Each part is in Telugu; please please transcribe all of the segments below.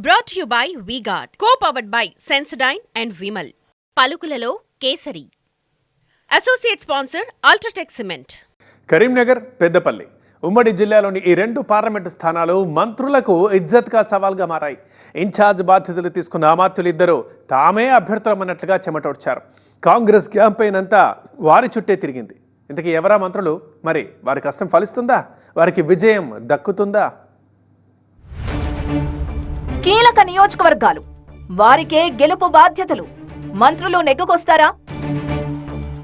Brought to you by V-Guard, co-powered by Sensodyne and Vimal. పలుకులలో Kesari. Associate sponsor UltraTech cement. Karimnagar, Peddapalli ఉమ్మడి జిల్లాలోని ఈ రెండు పార్లమెంటు స్థానాలు మంత్రులకు ఇజ్జత్గా సవాల్గా మారాయి. ఇన్ఛార్జ్ బాధ్యతలు తీసుకున్న అమాత్యులిద్దరూ తామే అభ్యర్థులమన్నట్లుగా చెమటోడ్చారు. కాంగ్రెస్ క్యాంపెయిన్ అంతా వారి చుట్టే తిరిగింది. ఇంతకీ ఎవరా మంత్రులు? మరి వారి కష్టం ఫలిస్తుందా? వారికి విజయం దక్కుతుందా? కీలక నియోజకవర్గాలు, వారికే గెలుపు బాధ్యతలు. మంత్రులు నెగ్గుకొస్తారా?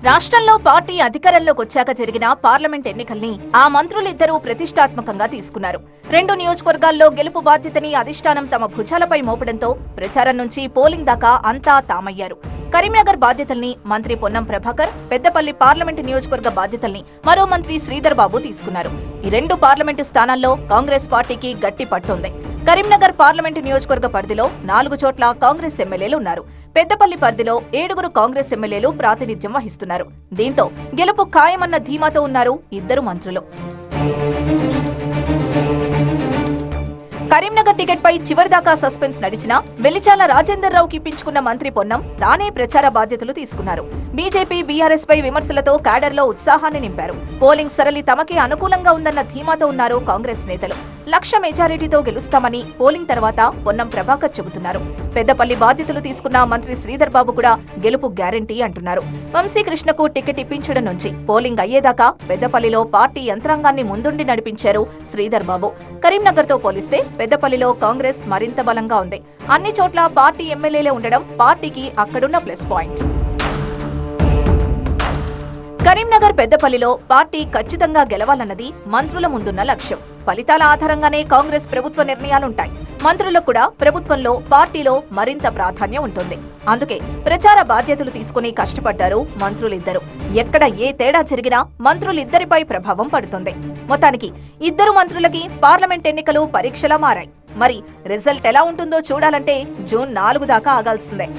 రాష్ట్రంలో పార్టీ అధికారంలోకి వచ్చాక జరిగిన పార్లమెంట్ ఎన్నికల్ని ఆ మంత్రులిద్దరూ ప్రతిష్టాత్మకంగా తీసుకున్నారు. రెండు నియోజకవర్గాల్లో గెలుపు బాధ్యతని అధిష్టానం తమ భుజాలపై మోపడంతో ప్రచారం నుంచి పోలింగ్ దాకా అంతా తామయ్యారు. కరీంనగర్ బాధ్యతల్ని మంత్రి పొన్నం ప్రభాకర్, పెద్దపల్లి పార్లమెంటు నియోజకవర్గ బాధ్యతల్ని మరో మంత్రి శ్రీధర్ బాబు తీసుకున్నారు. ఈ రెండు పార్లమెంటు స్థానాల్లో కాంగ్రెస్ పార్టీకి గట్టి పట్టుంది. కరీంనగర్ పార్లమెంటు నియోజకవర్గ పరిధిలో 4 చోట్ల కాంగ్రెస్ ఎమ్మెల్యేలు ఉన్నారు. పెద్దపల్లి పరిధిలో 7 కాంగ్రెస్ ఎమ్మెల్యేలు ప్రాతినిధ్యం వహిస్తున్నారు. దీంతో గెలుపు ఖాయమన్న ధీమాతో ఉన్నారు ఇద్దరు మంత్రులు. కరీంనగర్ టికెట్ పై చివరిదాకా సస్పెన్స్ నడిచినా వెలిచాల రాజేందర్ రావుకి ఇప్పించుకున్న మంత్రి పొన్నం తానే ప్రచార బాధ్యతలు తీసుకున్నారు. బీజేపీ, బీఆర్ఎస్ పై విమర్శలతో క్యాడర్లో ఉత్సాహాన్ని నింపారు. పోలింగ్ సరళి తమకే అనుకూలంగా ఉందన్న ధీమాతో ఉన్నారు కాంగ్రెస్ నేతలు. 1,00,000 మెజారిటీతో గెలుస్తామని పోలింగ్ తర్వాత పొన్నం ప్రభాకర్ చెబుతున్నారు. పెద్దపల్లి బాధ్యతలు తీసుకున్న మంత్రి శ్రీధర్ బాబు కూడా గెలుపు గ్యారంటీ అంటున్నారు. వంశీకృష్ణకు టికెట్ ఇప్పించడం నుంచి పోలింగ్ అయ్యేదాకా పెద్దపల్లిలో పార్టీ యంత్రాంగాన్ని ముందుండి నడిపించారు శ్రీధర్ బాబు. కరీంనగర్ తో పోలిస్తే పెద్దపల్లిలో కాంగ్రెస్ మరింత బలంగా ఉంది. అన్ని చోట్ల పార్టీ ఎమ్మెల్యేలే ఉండడం పార్టీకి అక్కడున్న ప్లస్ పాయింట్. కరీంనగర్, పెద్దపల్లిలో పార్టీ ఖచ్చితంగా గెలవాలన్నది మంత్రుల ముందున్న లక్ష్యం. ఫలితాల ఆధారంగానే కాంగ్రెస్ ప్రభుత్వ నిర్ణయాలుంటాయి. మంత్రులకు కూడా ప్రభుత్వంలో, పార్టీలో మరింత ప్రాధాన్యం ఉంటుంది. అందుకే ప్రచార బాధ్యతలు తీసుకుని కష్టపడ్డారు మంత్రులిద్దరు. ఎక్కడ ఏ తేడా జరిగినా మంత్రులిద్దరిపై ప్రభావం పడుతుంది. మొత్తానికి ఇద్దరు మంత్రులకి పార్లమెంట్ ఎన్నికలు పరీక్షలా మారాయి. మరి రిజల్ట్ ఎలా ఉంటుందో చూడాలంటే జూన్ 4 దాకా ఆగాల్సిందే.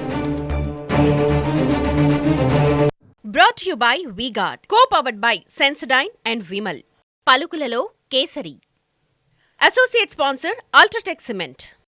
Brought to you by V-Guard, co-powered by Sensodyne and Vimal. పలుకులలో Kesari. Associate sponsor UltraTech cement.